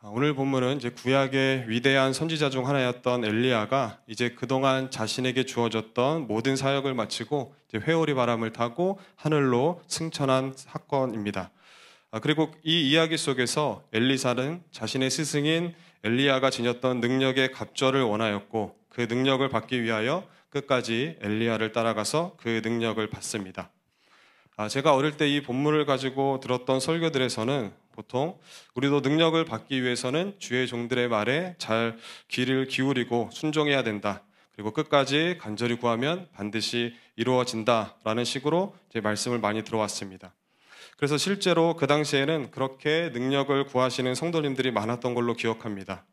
오늘 본문은 이제 구약의 위대한 선지자 중 하나였던 엘리야가 이제 그동안 자신에게 주어졌던 모든 사역을 마치고 이제 회오리 바람을 타고 하늘로 승천한 사건입니다. 그리고 이 이야기 속에서 엘리사는 자신의 스승인 엘리야가 지녔던 능력의 갑절을 원하였고 그 능력을 받기 위하여 끝까지 엘리야를 따라가서 그 능력을 받습니다. 제가 어릴 때 이 본문을 가지고 들었던 설교들에서는 보통 우리도 능력을 받기 위해서는 주의 종들의 말에 잘 귀를 기울이고 순종해야 된다. 그리고 끝까지 간절히 구하면 반드시 이루어진다라는 식으로 이제 말씀을 많이 들어왔습니다. 그래서 실제로 그 당시에는 그렇게 능력을 구하시는 성도님들이 많았던 걸로 기억합니다.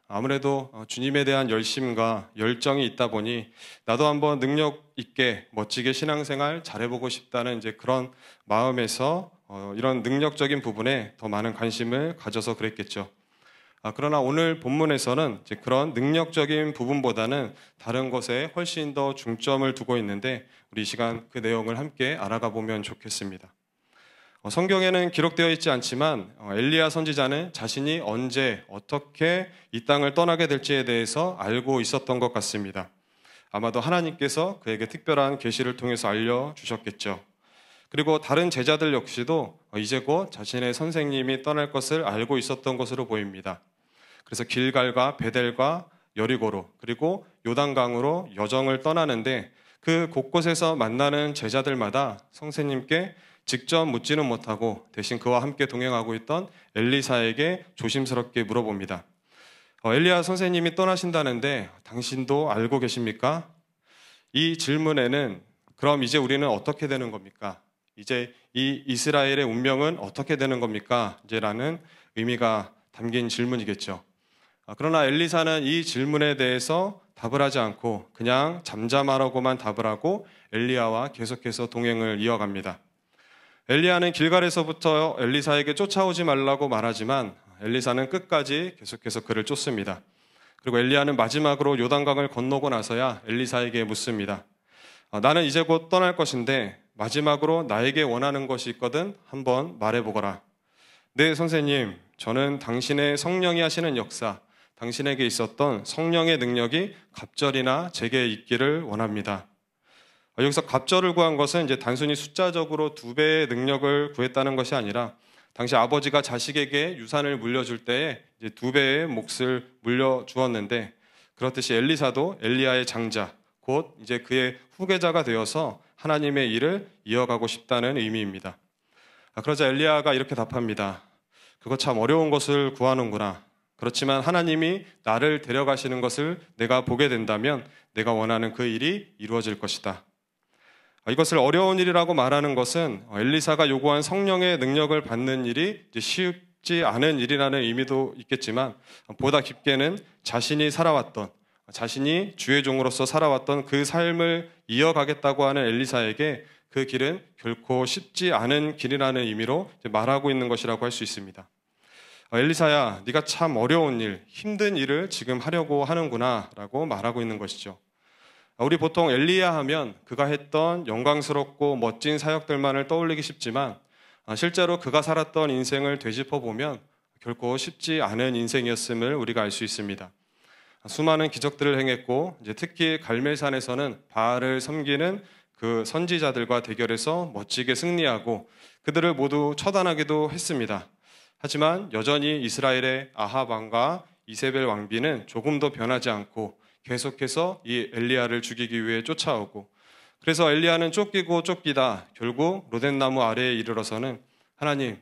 아무래도 주님에 대한 열심과 열정이 있다 보니 나도 한번 능력 있게 멋지게 신앙생활 잘해보고 싶다는 이제 그런 마음에서 이런 능력적인 부분에 더 많은 관심을 가져서 그랬겠죠. 그러나 오늘 본문에서는 이제 그런 능력적인 부분보다는 다른 것에 훨씬 더 중점을 두고 있는데 우리 이 시간 그 내용을 함께 알아가 보면 좋겠습니다. 성경에는 기록되어 있지 않지만 엘리야 선지자는 자신이 언제 어떻게 이 땅을 떠나게 될지에 대해서 알고 있었던 것 같습니다. 아마도 하나님께서 그에게 특별한 계시를 통해서 알려주셨겠죠. 그리고 다른 제자들 역시도 이제 곧 자신의 선생님이 떠날 것을 알고 있었던 것으로 보입니다. 그래서 길갈과 베델과 여리고로 그리고 요단강으로 여정을 떠나는데 그 곳곳에서 만나는 제자들마다 선생님께 직접 묻지는 못하고 대신 그와 함께 동행하고 있던 엘리사에게 조심스럽게 물어봅니다. 엘리야 선생님이 떠나신다는데 당신도 알고 계십니까? 이 질문에는 그럼 이제 우리는 어떻게 되는 겁니까? 이제 이 이스라엘의 운명은 어떻게 되는 겁니까? 이제라는 의미가 담긴 질문이겠죠. 그러나 엘리사는 이 질문에 대해서 답을 하지 않고 그냥 잠잠하라고만 답을 하고 엘리야와 계속해서 동행을 이어갑니다. 엘리야는 길갈에서부터 엘리사에게 쫓아오지 말라고 말하지만 엘리사는 끝까지 계속해서 그를 쫓습니다. 그리고 엘리야는 마지막으로 요단강을 건너고 나서야 엘리사에게 묻습니다. 나는 이제 곧 떠날 것인데 마지막으로 나에게 원하는 것이 있거든 한번 말해보거라. 네, 선생님, 저는 당신의 성령이 하시는 역사, 당신에게 있었던 성령의 능력이 갑절이나 제게 있기를 원합니다. 여기서 갑절을 구한 것은 이제 단순히 숫자적으로 2배의 능력을 구했다는 것이 아니라 당시 아버지가 자식에게 유산을 물려줄 때에 이제 2배의 몫을 물려주었는데 그렇듯이 엘리사도 엘리야의 장자, 곧 이제 그의 후계자가 되어서 하나님의 일을 이어가고 싶다는 의미입니다. 그러자 엘리야가 이렇게 답합니다. 그거 참 어려운 것을 구하는구나. 그렇지만 하나님이 나를 데려가시는 것을 내가 보게 된다면 내가 원하는 그 일이 이루어질 것이다. 이것을 어려운 일이라고 말하는 것은 엘리사가 요구한 성령의 능력을 받는 일이 쉽지 않은 일이라는 의미도 있겠지만 보다 깊게는 자신이 살아왔던, 자신이 주의 종으로서 살아왔던 그 삶을 이어가겠다고 하는 엘리사에게 그 길은 결코 쉽지 않은 길이라는 의미로 말하고 있는 것이라고 할 수 있습니다. 엘리사야, 네가 참 어려운 일, 힘든 일을 지금 하려고 하는구나 라고 말하고 있는 것이죠. 우리 보통 엘리야 하면 그가 했던 영광스럽고 멋진 사역들만을 떠올리기 쉽지만 실제로 그가 살았던 인생을 되짚어보면 결코 쉽지 않은 인생이었음을 우리가 알 수 있습니다. 수많은 기적들을 행했고 이제 특히 갈멜산에서는 바알을 섬기는 그 선지자들과 대결해서 멋지게 승리하고 그들을 모두 처단하기도 했습니다. 하지만 여전히 이스라엘의 아합 왕과 이세벨 왕비는 조금도 변하지 않고 계속해서 이 엘리야를 죽이기 위해 쫓아오고 그래서 엘리야는 쫓기고 쫓기다 결국 로덴나무 아래에 이르러서는 하나님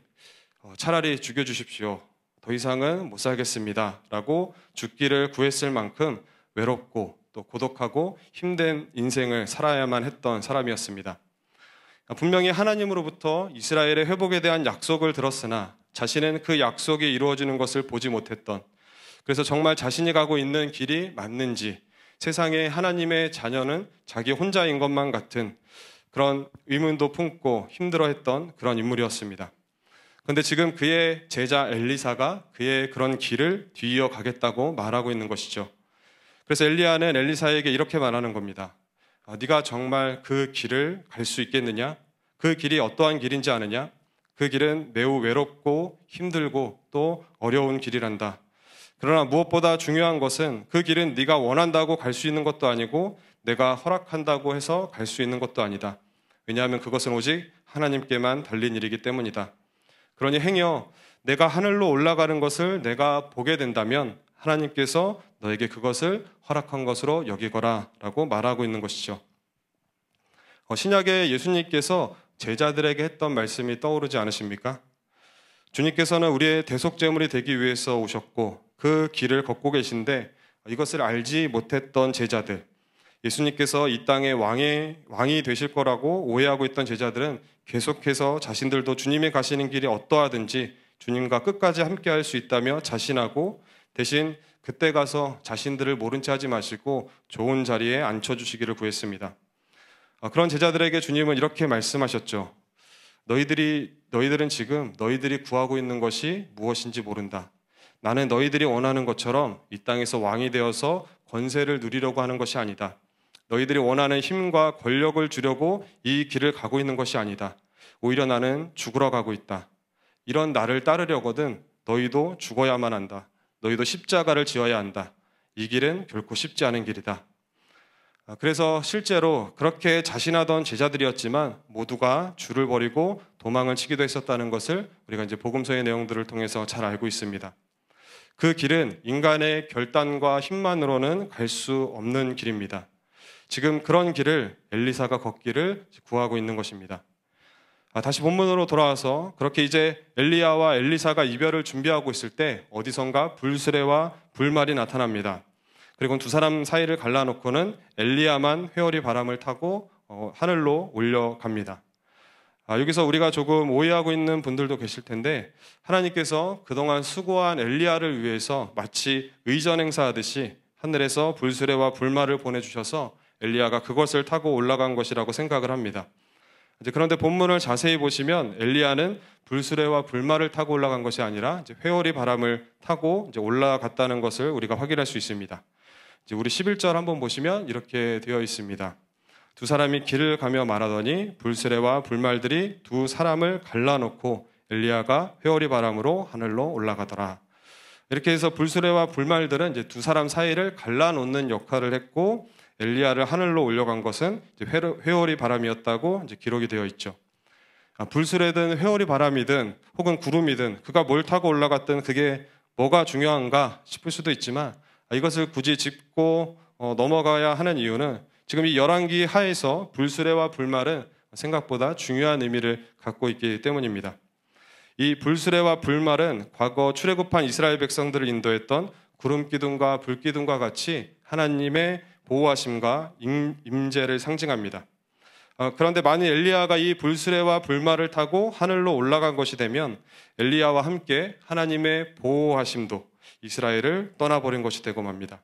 차라리 죽여주십시오. 더 이상은 못 살겠습니다. 라고 죽기를 구했을 만큼 외롭고 또 고독하고 힘든 인생을 살아야만 했던 사람이었습니다. 분명히 하나님으로부터 이스라엘의 회복에 대한 약속을 들었으나 자신은 그 약속이 이루어지는 것을 보지 못했던 그래서 정말 자신이 가고 있는 길이 맞는지 세상에 하나님의 자녀는 자기 혼자인 것만 같은 그런 의문도 품고 힘들어했던 그런 인물이었습니다. 그런데 지금 그의 제자 엘리사가 그의 그런 길을 뒤이어 가겠다고 말하고 있는 것이죠. 그래서 엘리야는 엘리사에게 이렇게 말하는 겁니다. 네가 정말 그 길을 갈 수 있겠느냐? 그 길이 어떠한 길인지 아느냐? 그 길은 매우 외롭고 힘들고 또 어려운 길이란다. 그러나 무엇보다 중요한 것은 그 길은 네가 원한다고 갈 수 있는 것도 아니고 내가 허락한다고 해서 갈 수 있는 것도 아니다. 왜냐하면 그것은 오직 하나님께만 달린 일이기 때문이다. 그러니 행여 내가 하늘로 올라가는 것을 내가 보게 된다면 하나님께서 너에게 그것을 허락한 것으로 여기거라 라고 말하고 있는 것이죠. 신약에 예수님께서 제자들에게 했던 말씀이 떠오르지 않으십니까? 주님께서는 우리의 대속제물이 되기 위해서 오셨고 그 길을 걷고 계신데 이것을 알지 못했던 제자들, 예수님께서 이 땅의 왕이 되실 거라고 오해하고 있던 제자들은 계속해서 자신들도 주님이 가시는 길이 어떠하든지 주님과 끝까지 함께 할 수 있다며 자신하고 대신 그때 가서 자신들을 모른 채 하지 마시고 좋은 자리에 앉혀주시기를 구했습니다. 그런 제자들에게 주님은 이렇게 말씀하셨죠. 너희들은 지금 너희들이 구하고 있는 것이 무엇인지 모른다. 나는 너희들이 원하는 것처럼 이 땅에서 왕이 되어서 권세를 누리려고 하는 것이 아니다. 너희들이 원하는 힘과 권력을 주려고 이 길을 가고 있는 것이 아니다. 오히려 나는 죽으러 가고 있다. 이런 나를 따르려거든 너희도 죽어야만 한다. 너희도 십자가를 지어야 한다. 이 길은 결코 쉽지 않은 길이다. 그래서 실제로 그렇게 자신하던 제자들이었지만 모두가 줄을 버리고 도망을 치기도 했었다는 것을 우리가 이제 복음서의 내용들을 통해서 잘 알고 있습니다. 그 길은 인간의 결단과 힘만으로는 갈 수 없는 길입니다. 지금 그런 길을 엘리사가 걷기를 구하고 있는 것입니다. 다시 본문으로 돌아와서 그렇게 이제 엘리야와 엘리사가 이별을 준비하고 있을 때 어디선가 불수레와 불말이 나타납니다. 그리고 두 사람 사이를 갈라놓고는 엘리야만 회오리 바람을 타고 하늘로 올려갑니다. 여기서 우리가 조금 오해하고 있는 분들도 계실 텐데 하나님께서 그동안 수고한 엘리야를 위해서 마치 의전 행사하듯이 하늘에서 불수레와 불말을 보내주셔서 엘리야가 그것을 타고 올라간 것이라고 생각을 합니다. 그런데 본문을 자세히 보시면 엘리야는 불수레와 불말을 타고 올라간 것이 아니라 회오리 바람을 타고 올라갔다는 것을 우리가 확인할 수 있습니다. 우리 11절 한번 보시면 이렇게 되어 있습니다. 두 사람이 길을 가며 말하더니 불수레와 불말들이 두 사람을 갈라놓고 엘리야가 회오리 바람으로 하늘로 올라가더라. 이렇게 해서 불수레와 불말들은 이제 두 사람 사이를 갈라놓는 역할을 했고 엘리야를 하늘로 올려간 것은 회오리 바람이었다고 이제 기록이 되어 있죠. 불수레든 회오리 바람이든 혹은 구름이든 그가 뭘 타고 올라갔든 그게 뭐가 중요한가 싶을 수도 있지만 이것을 굳이 짚고 넘어가야 하는 이유는 지금 이 열왕기 하에서 불수레와 불말은 생각보다 중요한 의미를 갖고 있기 때문입니다. 이 불수레와 불말은 과거 출애굽한 이스라엘 백성들을 인도했던 구름기둥과 불기둥과 같이 하나님의 보호하심과 임재를 상징합니다. 그런데 만일 엘리야가 이 불수레와 불말을 타고 하늘로 올라간 것이 되면 엘리야와 함께 하나님의 보호하심도 이스라엘을 떠나버린 것이 되고 맙니다.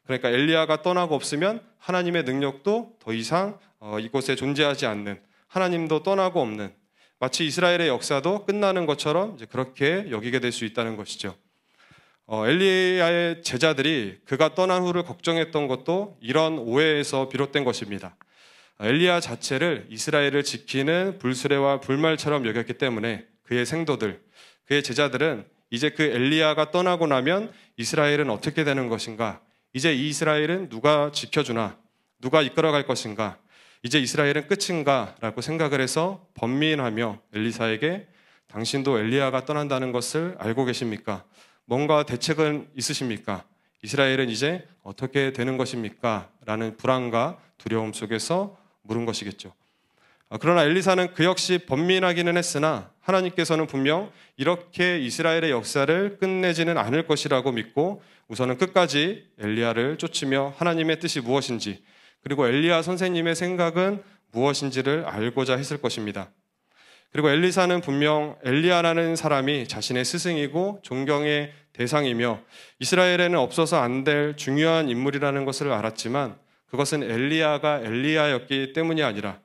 그러니까 엘리야가 떠나고 없으면 하나님의 능력도 더 이상 이곳에 존재하지 않는, 하나님도 떠나고 없는, 마치 이스라엘의 역사도 끝나는 것처럼 이제 그렇게 여기게 될 수 있다는 것이죠. 엘리야의 제자들이 그가 떠난 후를 걱정했던 것도 이런 오해에서 비롯된 것입니다. 엘리야 자체를 이스라엘을 지키는 불수레와 불말처럼 여겼기 때문에 그의 생도들, 그의 제자들은 이제 그 엘리야가 떠나고 나면 이스라엘은 어떻게 되는 것인가? 이제 이 이스라엘은 누가 지켜주나? 누가 이끌어갈 것인가? 이제 이스라엘은 끝인가? 라고 생각을 해서 번민하며 엘리사에게 당신도 엘리야가 떠난다는 것을 알고 계십니까? 뭔가 대책은 있으십니까? 이스라엘은 이제 어떻게 되는 것입니까? 라는 불안과 두려움 속에서 물은 것이겠죠. 그러나 엘리사는 그 역시 번민하기는 했으나 하나님께서는 분명 이렇게 이스라엘의 역사를 끝내지는 않을 것이라고 믿고 우선은 끝까지 엘리야를 쫓으며 하나님의 뜻이 무엇인지 그리고 엘리야 선생님의 생각은 무엇인지를 알고자 했을 것입니다. 그리고 엘리사는 분명 엘리야라는 사람이 자신의 스승이고 존경의 대상이며 이스라엘에는 없어서 안 될 중요한 인물이라는 것을 알았지만 그것은 엘리야가 엘리야였기 때문이 아니라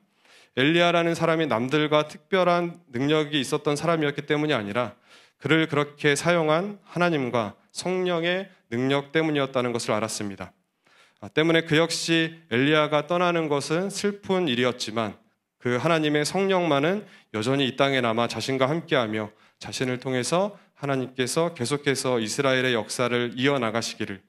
엘리야라는 사람이 남들과 특별한 능력이 있었던 사람이었기 때문이 아니라 그를 그렇게 사용한 하나님과 성령의 능력 때문이었다는 것을 알았습니다. 때문에 그 역시 엘리야가 떠나는 것은 슬픈 일이었지만 그 하나님의 성령만은 여전히 이 땅에 남아 자신과 함께하며 자신을 통해서 하나님께서 계속해서 이스라엘의 역사를 이어나가시기를,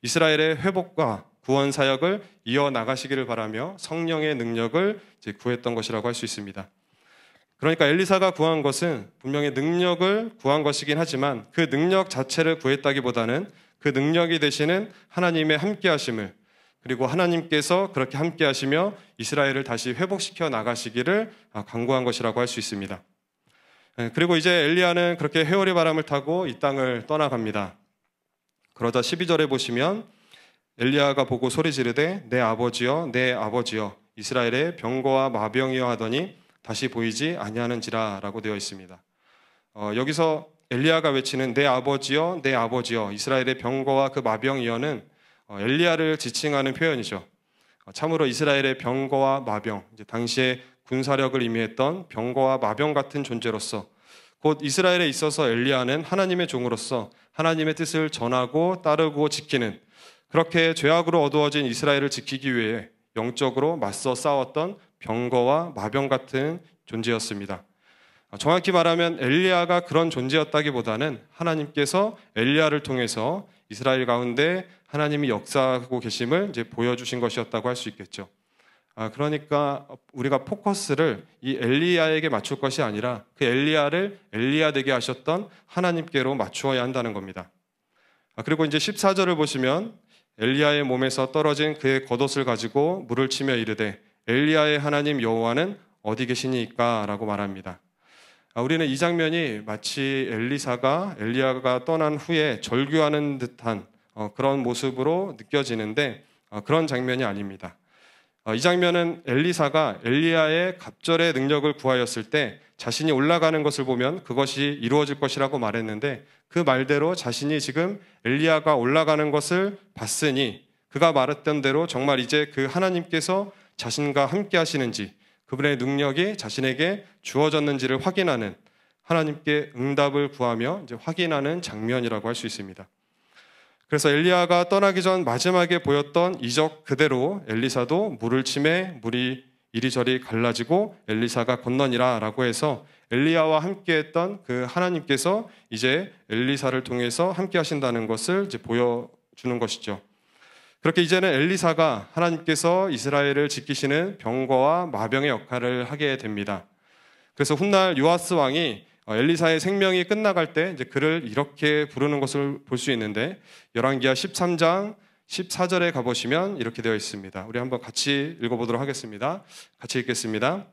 이스라엘의 회복과 구원 사역을 이어나가시기를 바라며 성령의 능력을 이제 구했던 것이라고 할 수 있습니다. 그러니까 엘리사가 구한 것은 분명히 능력을 구한 것이긴 하지만 그 능력 자체를 구했다기보다는 그 능력이 되시는 하나님의 함께하심을, 그리고 하나님께서 그렇게 함께하시며 이스라엘을 다시 회복시켜 나가시기를 간구한 것이라고 할 수 있습니다. 그리고 이제 엘리야는 그렇게 회오리 바람을 타고 이 땅을 떠나갑니다. 그러자 12절에 보시면 엘리야가 보고 소리 지르되 내 아버지여 내 아버지여 이스라엘의 병거와 마병이여 하더니 다시 보이지 아니하는지라 라고 되어 있습니다. 여기서 엘리야가 외치는 내 아버지여 내 아버지여 이스라엘의 병거와 그 마병이여는 엘리야를 지칭하는 표현이죠. 참으로 이스라엘의 병거와 마병, 이제 당시에 군사력을 의미했던 병거와 마병 같은 존재로서 곧 이스라엘에 있어서 엘리야는 하나님의 종으로서 하나님의 뜻을 전하고 따르고 지키는, 그렇게 죄악으로 어두워진 이스라엘을 지키기 위해 영적으로 맞서 싸웠던 병거와 마병 같은 존재였습니다. 정확히 말하면 엘리야가 그런 존재였다기보다는 하나님께서 엘리야를 통해서 이스라엘 가운데 하나님이 역사하고 계심을 이제 보여주신 것이었다고 할 수 있겠죠. 그러니까 우리가 포커스를 이 엘리야에게 맞출 것이 아니라 그 엘리야를 엘리야 되게 하셨던 하나님께로 맞추어야 한다는 겁니다. 그리고 이제 14절을 보시면 엘리야의 몸에서 떨어진 그의 겉옷을 가지고 물을 치며 이르되 엘리야의 하나님 여호와는 어디 계시니까? 라고 말합니다. 우리는 이 장면이 마치 엘리야가 떠난 후에 절규하는 듯한 그런 모습으로 느껴지는데 그런 장면이 아닙니다. 이 장면은 엘리사가 엘리야의 갑절의 능력을 구하였을 때 자신이 올라가는 것을 보면 그것이 이루어질 것이라고 말했는데 그 말대로 자신이 지금 엘리야가 올라가는 것을 봤으니 그가 말했던 대로 정말 이제 그 하나님께서 자신과 함께 하시는지 그분의 능력이 자신에게 주어졌는지를 확인하는, 하나님께 응답을 구하며 이제 확인하는 장면이라고 할 수 있습니다. 그래서 엘리야가 떠나기 전 마지막에 보였던 이적 그대로 엘리사도 물을 치매 물이 이리저리 갈라지고 엘리사가 건너니라 라고 해서 엘리야와 함께했던 그 하나님께서 이제 엘리사를 통해서 함께 하신다는 것을 이제 보여주는 것이죠. 그렇게 이제는 엘리사가 하나님께서 이스라엘을 지키시는 병거와 마병의 역할을 하게 됩니다. 그래서 훗날 요아스 왕이 엘리사의 생명이 끝나갈 때 이제 그를 이렇게 부르는 것을 볼 수 있는데 열왕기하 13장 14절에 가보시면 이렇게 되어 있습니다. 우리 한번 같이 읽어보도록 하겠습니다. 같이 읽겠습니다.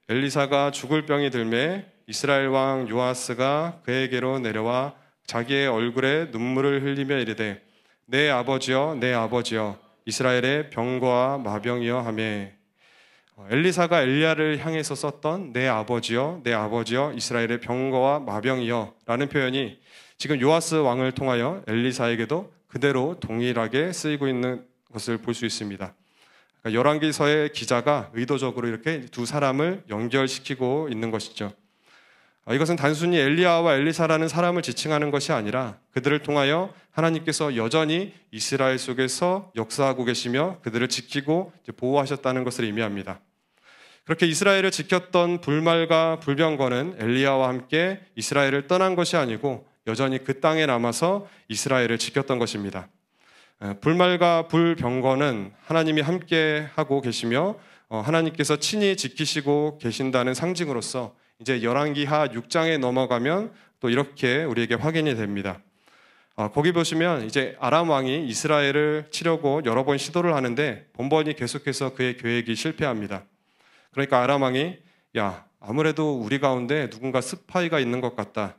엘리사가 죽을 병이 들매 이스라엘 왕 요아스가 그에게로 내려와 자기의 얼굴에 눈물을 흘리며 이르되 내 아버지여 내 아버지여 이스라엘의 병거와 마병이여 하며, 엘리사가 엘리야를 향해서 썼던 내 아버지여 이스라엘의 병거와 마병이여 라는 표현이 지금 요아스 왕을 통하여 엘리사에게도 그대로 동일하게 쓰이고 있는 것을 볼 수 있습니다. 그러니까 열왕기서의 기자가 의도적으로 이렇게 두 사람을 연결시키고 있는 것이죠. 이것은 단순히 엘리야와 엘리사라는 사람을 지칭하는 것이 아니라 그들을 통하여 하나님께서 여전히 이스라엘 속에서 역사하고 계시며 그들을 지키고 보호하셨다는 것을 의미합니다. 그렇게 이스라엘을 지켰던 불말과 불병거는 엘리야와 함께 이스라엘을 떠난 것이 아니고 여전히 그 땅에 남아서 이스라엘을 지켰던 것입니다. 불말과 불병거는 하나님이 함께 하고 계시며 하나님께서 친히 지키시고 계신다는 상징으로서 이제 열왕기하 6장에 넘어가면 또 이렇게 우리에게 확인이 됩니다. 거기 보시면 이제 아람 왕이 이스라엘을 치려고 여러 번 시도를 하는데 번번이 계속해서 그의 계획이 실패합니다. 그러니까 아람 왕이 아무래도 우리 가운데 누군가 스파이가 있는 것 같다.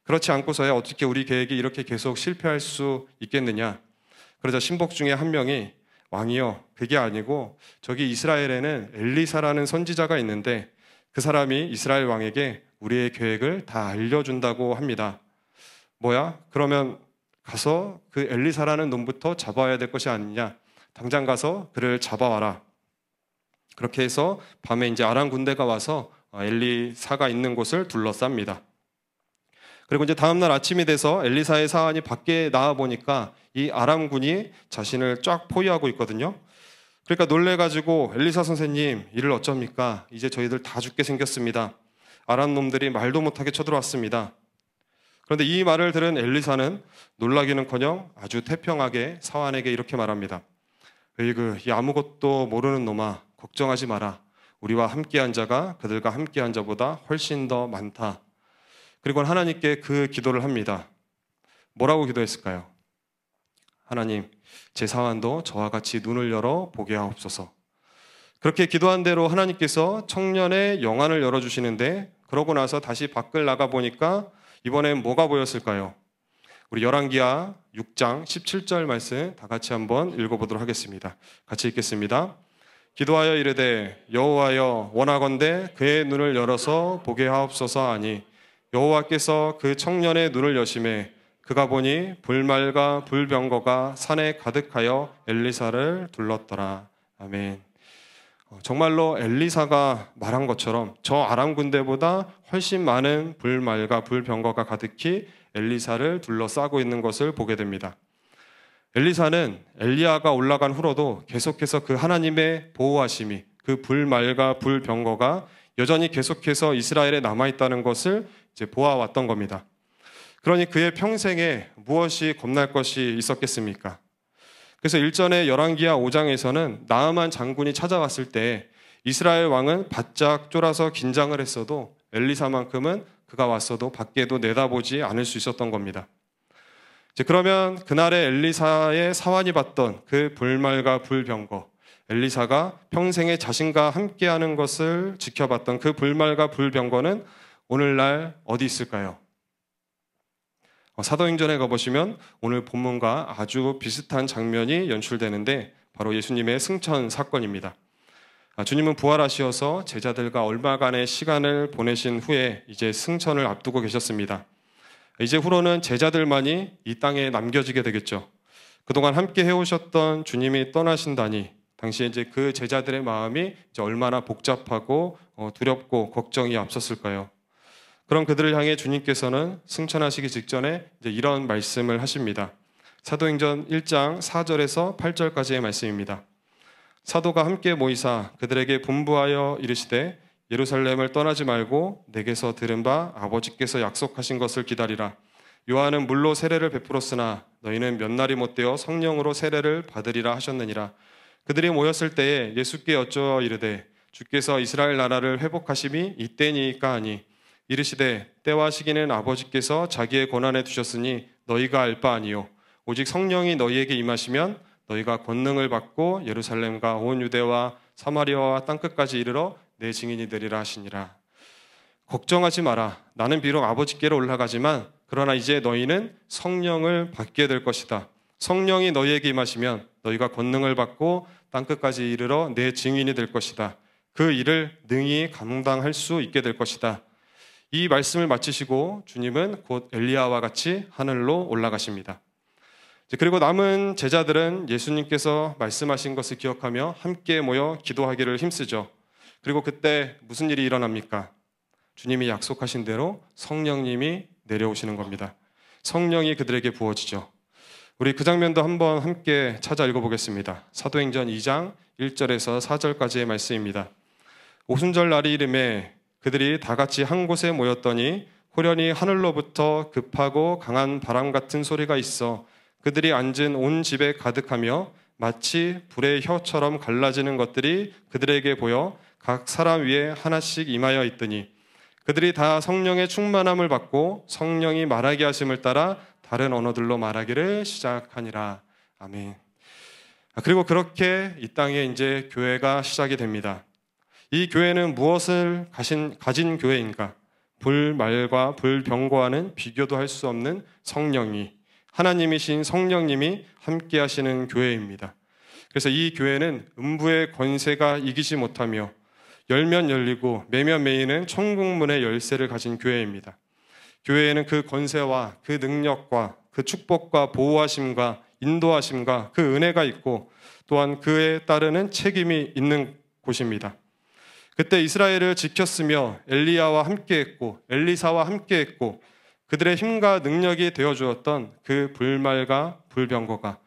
그렇지 않고서야 어떻게 우리 계획이 이렇게 계속 실패할 수 있겠느냐. 그러자 신복 중에 한 명이 왕이여 그게 아니고 저기 이스라엘에는 엘리사라는 선지자가 있는데 그 사람이 이스라엘 왕에게 우리의 계획을 다 알려준다고 합니다. 뭐야? 그러면 가서 그 엘리사라는 놈부터 잡아야 될 것이 아니냐. 당장 가서 그를 잡아와라. 그렇게 해서 밤에 이제 아람 군대가 와서 엘리사가 있는 곳을 둘러쌉니다. 그리고 이제 다음날 아침이 돼서 엘리사의 사환이 밖에 나와 보니까 이 아람군이 자신을 쫙 포위하고 있거든요. 그러니까 놀래가지고 엘리사 선생님 이를 어쩝니까? 이제 저희들 다 죽게 생겼습니다. 아람 놈들이 말도 못하게 쳐들어왔습니다. 그런데 이 말을 들은 엘리사는 놀라기는커녕 아주 태평하게 사환에게 이렇게 말합니다. 으이그 이 아무것도 모르는 놈아, 걱정하지 마라. 우리와 함께한 자가 그들과 함께한 자보다 훨씬 더 많다. 그리고 하나님께 그 기도를 합니다. 뭐라고 기도했을까요? 하나님, 제 사환도 저와 같이 눈을 열어 보게 하옵소서. 그렇게 기도한 대로 하나님께서 청년의 영안을 열어주시는데, 그러고 나서 다시 밖을 나가보니까 이번엔 뭐가 보였을까요? 우리 열왕기하 6장 17절 말씀 다 같이 한번 읽어보도록 하겠습니다. 같이 읽겠습니다. 기도하여 이르되 여호와여 원하건대 그의 눈을 열어서 보게 하옵소서 하니 여호와께서 그 청년의 눈을 여심해 그가 보니 불말과 불병거가 산에 가득하여 엘리사를 둘렀더라. 아멘. 정말로 엘리사가 말한 것처럼 저 아람 군대보다 훨씬 많은 불말과 불병거가 가득히 엘리사를 둘러싸고 있는 것을 보게 됩니다. 엘리사는 엘리야가 올라간 후로도 계속해서 그 하나님의 보호하심이, 그 불말과 불병거가 여전히 계속해서 이스라엘에 남아있다는 것을 이제 보아왔던 겁니다. 그러니 그의 평생에 무엇이 겁날 것이 있었겠습니까? 그래서 일전에 열왕기하 5장에서는 나아만 장군이 찾아왔을 때 이스라엘 왕은 바짝 쫄아서 긴장을 했어도 엘리사만큼은 그가 왔어도 밖에도 내다보지 않을 수 있었던 겁니다. 이제 그러면 그날의 엘리사의 사환이 받던 그 불말과 불병거, 엘리사가 평생에 자신과 함께하는 것을 지켜봤던 그 불말과 불병거는 오늘날 어디 있을까요? 사도행전에 가보시면 오늘 본문과 아주 비슷한 장면이 연출되는데 바로 예수님의 승천 사건입니다. 주님은 부활하시어서 제자들과 얼마간의 시간을 보내신 후에 이제 승천을 앞두고 계셨습니다. 이제 후로는 제자들만이 이 땅에 남겨지게 되겠죠. 그동안 함께 해오셨던 주님이 떠나신다니 당시에 이제 그 제자들의 마음이 이제 얼마나 복잡하고 두렵고 걱정이 앞섰을까요? 그런 그들을 향해 주님께서는 승천하시기 직전에 이제 이런 말씀을 하십니다. 사도행전 1장 4절에서 8절까지의 말씀입니다. 사도가 함께 모이사 그들에게 분부하여 이르시되 예루살렘을 떠나지 말고 내게서 들은 바 아버지께서 약속하신 것을 기다리라. 요한은 물로 세례를 베풀었으나 너희는 몇 날이 못되어 성령으로 세례를 받으리라 하셨느니라. 그들이 모였을 때에 예수께 여쭈어 이르되 주께서 이스라엘 나라를 회복하심이 이때니까 하니 이르시되 때와 시기는 아버지께서 자기의 권한에 두셨으니 너희가 알 바 아니요 오직 성령이 너희에게 임하시면 너희가 권능을 받고 예루살렘과 온 유대와 사마리아와 땅끝까지 이르러 내 증인이 되리라 하시니라. 걱정하지 마라. 나는 비록 아버지께로 올라가지만 그러나 이제 너희는 성령을 받게 될 것이다. 성령이 너희에게 임하시면 너희가 권능을 받고 땅끝까지 이르러 내 증인이 될 것이다. 그 일을 능히 감당할 수 있게 될 것이다. 이 말씀을 마치시고 주님은 곧 엘리야와 같이 하늘로 올라가십니다. 그리고 남은 제자들은 예수님께서 말씀하신 것을 기억하며 함께 모여 기도하기를 힘쓰죠. 그리고 그때 무슨 일이 일어납니까? 주님이 약속하신 대로 성령님이 내려오시는 겁니다. 성령이 그들에게 부어지죠. 우리 그 장면도 한번 함께 찾아 읽어보겠습니다. 사도행전 2장 1절에서 4절까지의 말씀입니다. 오순절 날이 이름에 그들이 다 같이 한 곳에 모였더니 호련히 하늘로부터 급하고 강한 바람 같은 소리가 있어 그들이 앉은 온 집에 가득하며 마치 불의 혀처럼 갈라지는 것들이 그들에게 보여 각 사람 위에 하나씩 임하여 있더니 그들이 다 성령의 충만함을 받고 성령이 말하게 하심을 따라 다른 언어들로 말하기를 시작하니라. 아멘. 그리고 그렇게 이 땅에 이제 교회가 시작이 됩니다. 이 교회는 무엇을 가진 교회인가? 불말과 불병거와는 비교도 할 수 없는 성령이, 하나님이신 성령님이 함께 하시는 교회입니다. 그래서 이 교회는 음부의 권세가 이기지 못하며 열면 열리고 매면 매이는 천국문의 열쇠를 가진 교회입니다. 교회에는 그 권세와 그 능력과 그 축복과 보호하심과 인도하심과 그 은혜가 있고 또한 그에 따르는 책임이 있는 곳입니다. 그때 이스라엘을 지켰으며 엘리야와 함께했고 엘리사와 함께했고 그들의 힘과 능력이 되어주었던 그 불말과 불병거가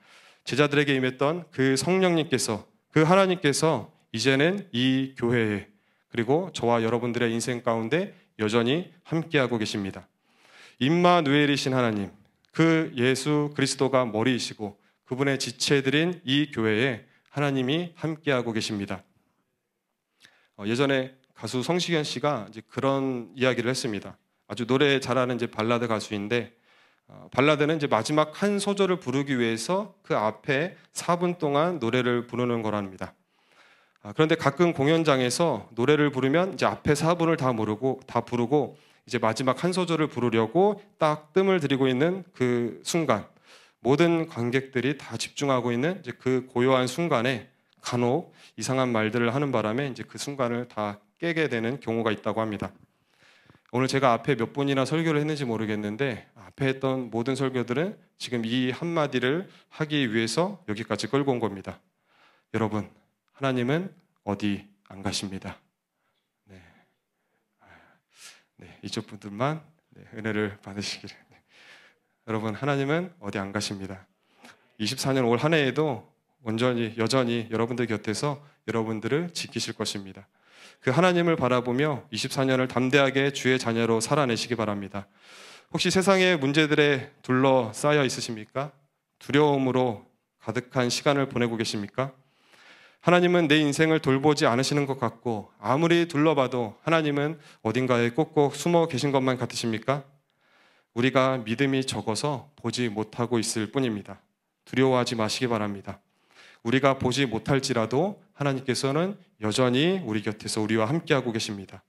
제자들에게 임했던 그 성령님께서 그 하나님께서 이제는 이 교회에 그리고 저와 여러분들의 인생 가운데 여전히 함께하고 계십니다. 임마누엘이신 하나님, 그 예수 그리스도가 머리이시고 그분의 지체들인 이 교회에 하나님이 함께하고 계십니다. 예전에 가수 성시경 씨가 이제 그런 이야기를 했습니다. 아주 노래 잘하는 이제 발라드 가수인데 발라드는 이제 마지막 한 소절을 부르기 위해서 그 앞에 4분 동안 노래를 부르는 거랍니다. 그런데 가끔 공연장에서 노래를 부르면 이제 앞에 4분을 다 부르고 이제 마지막 한 소절을 부르려고 딱 뜸을 들이고 있는 그 순간, 모든 관객들이 다 집중하고 있는 이제 그 고요한 순간에 간혹 이상한 말들을 하는 바람에 이제 그 순간을 다 깨게 되는 경우가 있다고 합니다. 오늘 제가 앞에 몇 분이나 설교를 했는지 모르겠는데 앞에 했던 모든 설교들은 지금 이 한마디를 하기 위해서 여기까지 끌고 온 겁니다. 여러분, 하나님은 어디 안 가십니다. 네, 이쪽 분들만 은혜를 받으시기를. 여러분, 하나님은 어디 안 가십니다. 24년 올 한 해에도 여전히 여러분들 곁에서 여러분들을 지키실 것입니다. 그 하나님을 바라보며 24년을 담대하게 주의 자녀로 살아내시기 바랍니다. 혹시 세상의 문제들에 둘러싸여 있으십니까? 두려움으로 가득한 시간을 보내고 계십니까? 하나님은 내 인생을 돌보지 않으시는 것 같고 아무리 둘러봐도 하나님은 어딘가에 꼭꼭 숨어 계신 것만 같으십니까? 우리가 믿음이 적어서 보지 못하고 있을 뿐입니다. 두려워하지 마시기 바랍니다. 우리가 보지 못할지라도 하나님께서는 여전히 우리 곁에서 우리와 함께하고 계십니다.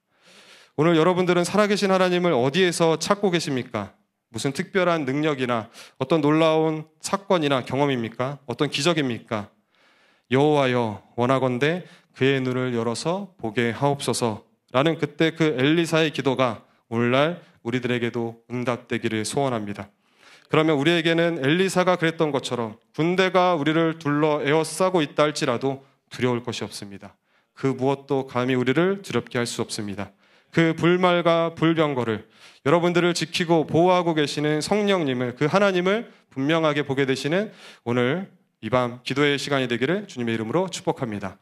오늘 여러분들은 살아계신 하나님을 어디에서 찾고 계십니까? 무슨 특별한 능력이나 어떤 놀라운 사건이나 경험입니까? 어떤 기적입니까? 여호와여, 원하건대 그의 눈을 열어서 보게 하옵소서라는 그때 그 엘리사의 기도가 오늘날 우리들에게도 응답되기를 소원합니다. 그러면 우리에게는 엘리사가 그랬던 것처럼 군대가 우리를 둘러 에워싸고 있다 할지라도 두려울 것이 없습니다. 그 무엇도 감히 우리를 두렵게 할 수 없습니다. 그 불말과 불병거를 여러분들을 지키고 보호하고 계시는 성령님을, 그 하나님을 분명하게 보게 되시는 오늘 이 밤 기도의 시간이 되기를 주님의 이름으로 축복합니다.